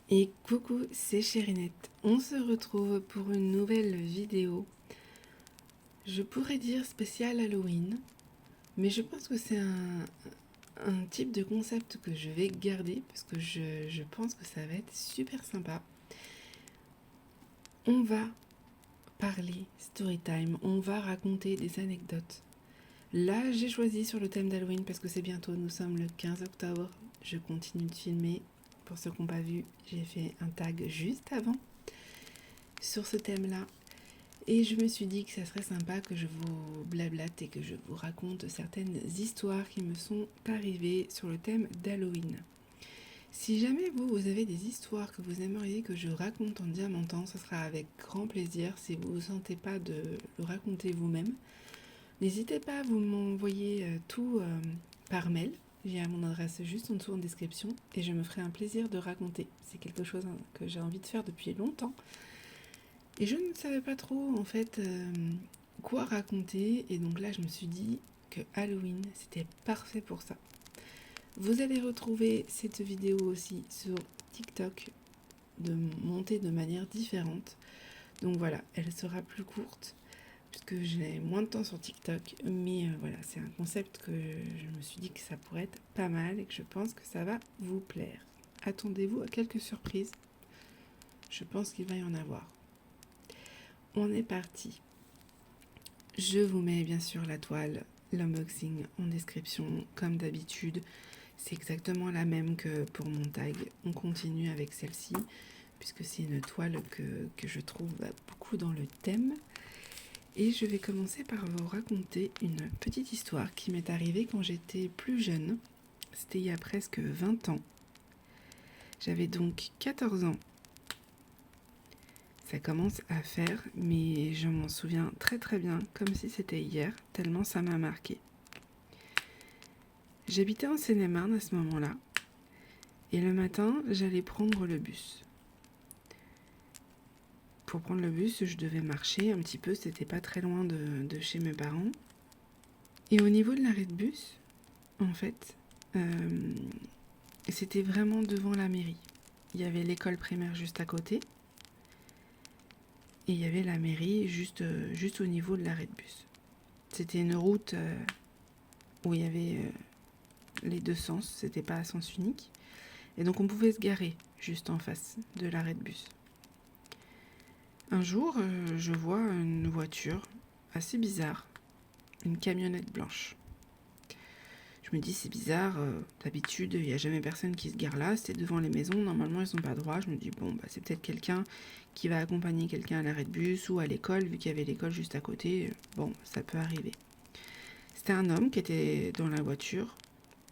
Et coucou, c'est Chérinette. On se retrouve pour une nouvelle vidéo. Je pourrais dire spécial Halloween, mais je pense que c'est un type de concept que je vais garder parce que je pense que ça va être super sympa. On va parler story time, on va raconter des anecdotes. Là, j'ai choisi sur le thème d'Halloween parce que c'est bientôt, nous sommes le 15 octobre. Je continue de filmer. Pour ceux qui n'ont pas vu, j'ai fait un tag juste avant sur ce thème-là. Et je me suis dit que ça serait sympa que je vous blablate et que je vous raconte certaines histoires qui me sont arrivées sur le thème d'Halloween. Si jamais vous avez des histoires que vous aimeriez que je raconte en diamantant, ce sera avec grand plaisir. Si vous ne vous sentez pas de le raconter vous-même, n'hésitez pas à vous m'envoyer tout par mail. J'ai mon adresse juste en dessous en description et je me ferai un plaisir de raconter. C'est quelque chose que j'ai envie de faire depuis longtemps. Et je ne savais pas trop en fait quoi raconter. Et donc là je me suis dit que Halloween c'était parfait pour ça. Vous allez retrouver cette vidéo aussi sur TikTok, montée de manière différente. Donc voilà, elle sera plus courte puisque j'ai moins de temps sur TikTok, mais voilà, c'est un concept que je me suis dit que ça pourrait être pas mal et que je pense que ça va vous plaire. Attendez-vous à quelques surprises, je pense qu'il va y en avoir. On est parti. Je vous mets bien sûr la toile, l'unboxing en description comme d'habitude. C'est exactement la même que pour mon tag. On continue avec celle-ci puisque c'est une toile que je trouve beaucoup dans le thème. Et je vais commencer par vous raconter une petite histoire qui m'est arrivée quand j'étais plus jeune. C'était il y a presque 20 ans. J'avais donc 14 ans. Ça commence à faire, mais je m'en souviens très très bien, comme si c'était hier, tellement ça m'a marqué. J'habitais en Seine-et-Marne à ce moment-là, et le matin, j'allais prendre le bus. Pour prendre le bus, je devais marcher un petit peu, c'était pas très loin de chez mes parents. Et au niveau de l'arrêt de bus, en fait, c'était vraiment devant la mairie. Il y avait l'école primaire juste à côté, et il y avait la mairie juste au niveau de l'arrêt de bus. C'était une route où il y avait les deux sens, c'était pas à sens unique. Et donc on pouvait se garer juste en face de l'arrêt de bus. Un jour, je vois une voiture assez bizarre, une camionnette blanche. Je me dis c'est bizarre, d'habitude il n'y a jamais personne qui se gare là, c'est devant les maisons, normalement ils n'ont pas droit. Je me dis bon bah c'est peut-être quelqu'un qui va accompagner quelqu'un à l'arrêt de bus ou à l'école, vu qu'il y avait l'école juste à côté, bon ça peut arriver. C'était un homme qui était dans la voiture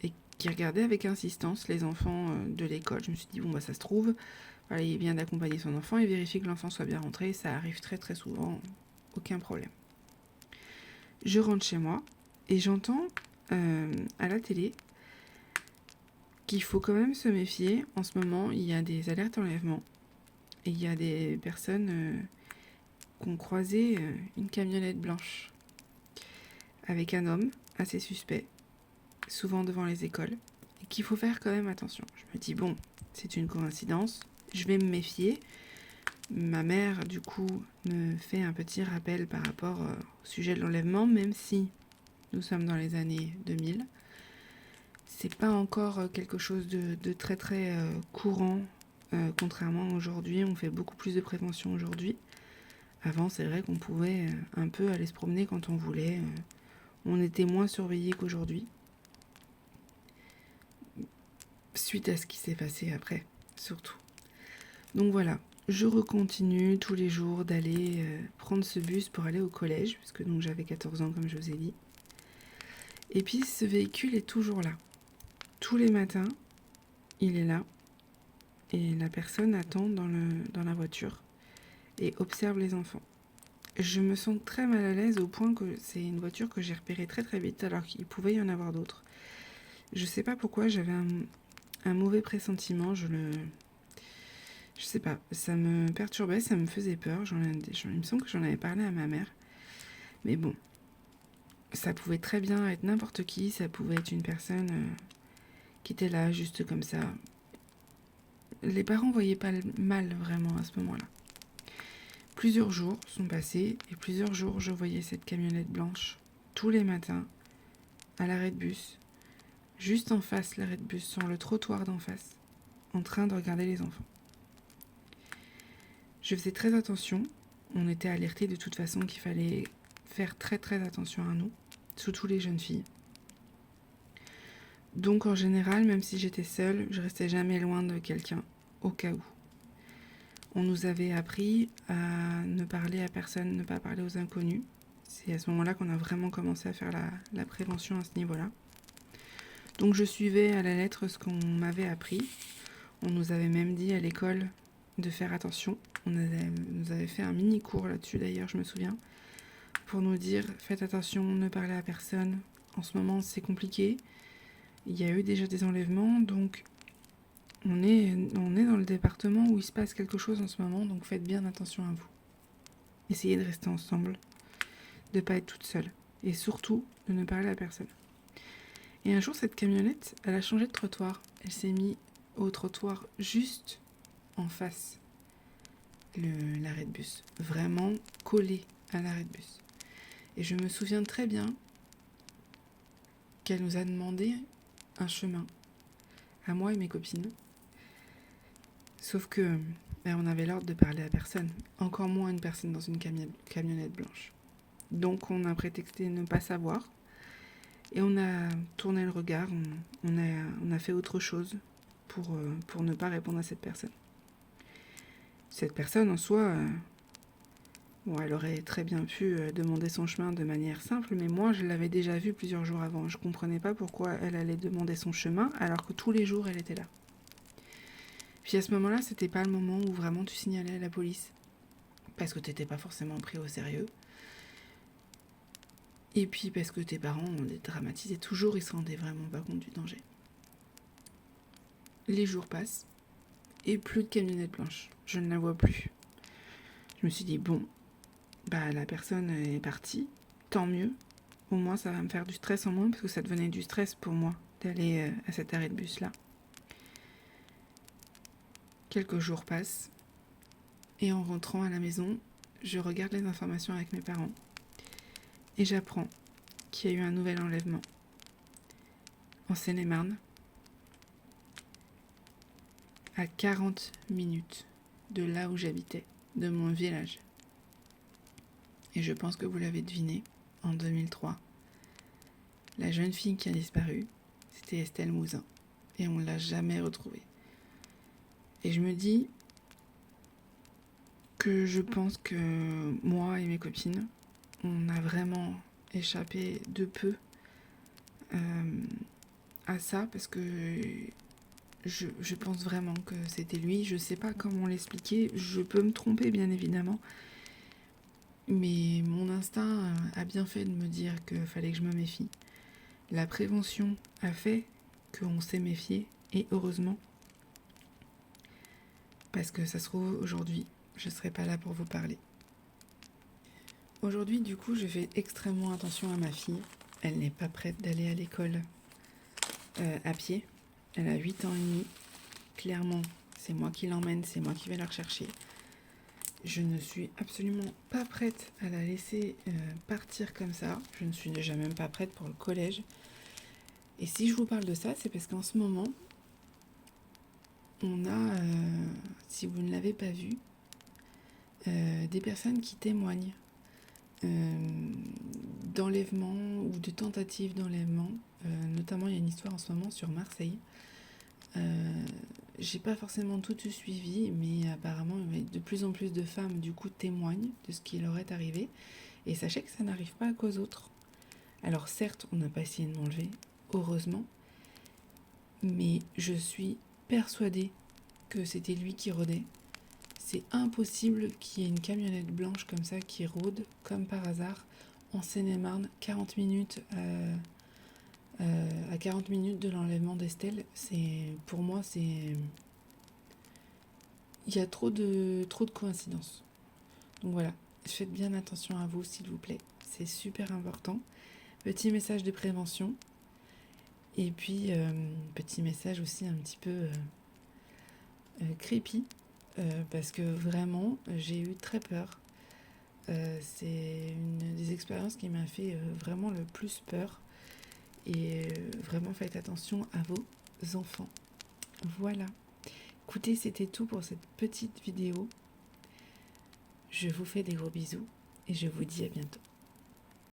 et qui regardait avec insistance les enfants de l'école. Je me suis dit bon bah ça se trouve, voilà, il vient d'accompagner son enfant et vérifier que l'enfant soit bien rentré, ça arrive très très souvent, aucun problème. Je rentre chez moi et j'entends à la télé qu'il faut quand même se méfier. En ce moment, il y a des alertes enlèvement et il y a des personnes qui ont croisé une camionnette blanche avec un homme assez suspect, souvent devant les écoles, et qu'il faut faire quand même attention. Je me dis bon, c'est une coïncidence, je vais me méfier. Ma mère, du coup, me fait un petit rappel par rapport au sujet de l'enlèvement, même si nous sommes dans les années 2000. C'est pas encore quelque chose de très très courant, contrairement à aujourd'hui. On fait beaucoup plus de prévention aujourd'hui. Avant, c'est vrai qu'on pouvait un peu aller se promener quand on voulait. On était moins surveillés qu'aujourd'hui. Suite à ce qui s'est passé après, surtout. Donc voilà, je recontinue tous les jours d'aller prendre ce bus pour aller au collège, puisque donc j'avais 14 ans comme je vous ai dit. Et puis ce véhicule est toujours là. Tous les matins, il est là. Et la personne attend dans la voiture et observe les enfants. Je me sens très mal à l'aise au point que c'est une voiture que j'ai repérée très très vite alors qu'il pouvait y en avoir d'autres. Je sais pas pourquoi, j'avais un mauvais pressentiment, je sais pas, ça me perturbait, ça me faisait peur, il me semble que j'en avais parlé à ma mère. Mais bon, Ça pouvait très bien être n'importe qui, ça pouvait être une personne qui était là juste comme ça. Les parents voyaient pas le mal vraiment à ce moment-là. Plusieurs jours sont passés et plusieurs jours je voyais cette camionnette blanche tous les matins à l'arrêt de bus, juste en face l'arrêt de bus, sur le trottoir d'en face, en train de regarder les enfants. Je faisais très attention, on était alertés de toute façon qu'il fallait faire très très attention à nous, surtout les jeunes filles. Donc en général, même si j'étais seule, je restais jamais loin de quelqu'un, au cas où. On nous avait appris à ne parler à personne, ne pas parler aux inconnus. C'est à ce moment-là qu'on a vraiment commencé à faire la prévention à ce niveau-là. Donc je suivais à la lettre ce qu'on m'avait appris. On nous avait même dit à l'école de faire attention. On nous avait fait un mini cours là-dessus d'ailleurs, je me souviens, pour nous dire faites attention, ne parlez à personne. En ce moment c'est compliqué. Il y a eu déjà des enlèvements, donc on est dans le département où il se passe quelque chose en ce moment, donc faites bien attention à vous. Essayez de rester ensemble, de ne pas être toute seule, et surtout de ne parler à personne. Et un jour, cette camionnette, elle a changé de trottoir. Elle s'est mise au trottoir juste en face l'arrêt de bus, vraiment collée à l'arrêt de bus. Et je me souviens très bien qu'elle nous a demandé un chemin, à moi et mes copines. Sauf que on avait l'ordre de parler à personne, encore moins à une personne dans une camionnette blanche. Donc on a prétexté ne pas savoir et on a tourné le regard, on a fait autre chose pour ne pas répondre à cette personne. Cette personne en soi, elle aurait très bien pu demander son chemin de manière simple, mais moi je l'avais déjà vue plusieurs jours avant. Je comprenais pas pourquoi elle allait demander son chemin alors que tous les jours elle était là. Puis à ce moment-là, c'était pas le moment où vraiment tu signalais à la police. Parce que t'étais pas forcément pris au sérieux. Et puis parce que tes parents ont dédramatisé toujours, ils se rendaient vraiment pas compte du danger. Les jours passent, et plus de camionnette blanche. Je ne la vois plus. Je me suis dit, bon, la personne est partie, tant mieux. Au moins ça va me faire du stress en moins, parce que ça devenait du stress pour moi d'aller à cet arrêt de bus-là. Quelques jours passent, et en rentrant à la maison, je regarde les informations avec mes parents, et j'apprends qu'il y a eu un nouvel enlèvement en Seine-et-Marne, à 40 minutes de là où j'habitais, de mon village. Et je pense que vous l'avez deviné, en 2003, la jeune fille qui a disparu, c'était Estelle Mouzin, et on ne l'a jamais retrouvée. Et je me dis que je pense que moi et mes copines, on a vraiment échappé de peu à ça, parce que je pense vraiment que c'était lui. Je sais pas comment l'expliquer, je peux me tromper bien évidemment, mais mon instinct a bien fait de me dire qu'il fallait que je me méfie. La prévention a fait qu'on s'est méfié, et heureusement, parce que ça se trouve aujourd'hui, je serai pas là pour vous parler. Aujourd'hui, du coup, je fais extrêmement attention à ma fille. Elle n'est pas prête d'aller à l'école à pied. Elle a 8 ans et demi. Clairement, c'est moi qui l'emmène, c'est moi qui vais la rechercher. Je ne suis absolument pas prête à la laisser partir comme ça. Je ne suis déjà même pas prête pour le collège. Et si je vous parle de ça, c'est parce qu'en ce moment, on a, si vous ne l'avez pas vu, des personnes qui témoignent d'enlèvement ou de tentatives d'enlèvement. Notamment, il y a une histoire en ce moment sur Marseille. J'ai pas forcément tout suivi, mais apparemment, de plus en plus de femmes, du coup, témoignent de ce qui leur est arrivé. Et sachez que ça n'arrive pas qu'aux autres. Alors certes, on n'a pas essayé de m'enlever, heureusement, mais je suis persuadée que c'était lui qui rôdait. C'est impossible qu'il y ait une camionnette blanche comme ça qui rôde, comme par hasard, en Seine-et-Marne, 40 minutes à 40 minutes de l'enlèvement d'Estelle. Pour moi, il y a trop de coïncidences. Donc voilà, faites bien attention à vous, s'il vous plaît. C'est super important. Petit message de prévention. Et puis, petit message aussi un petit peu creepy. Parce que vraiment, j'ai eu très peur. C'est une des expériences qui m'a fait vraiment le plus peur. Et vraiment, faites attention à vos enfants. Voilà. Écoutez, c'était tout pour cette petite vidéo. Je vous fais des gros bisous et je vous dis à bientôt.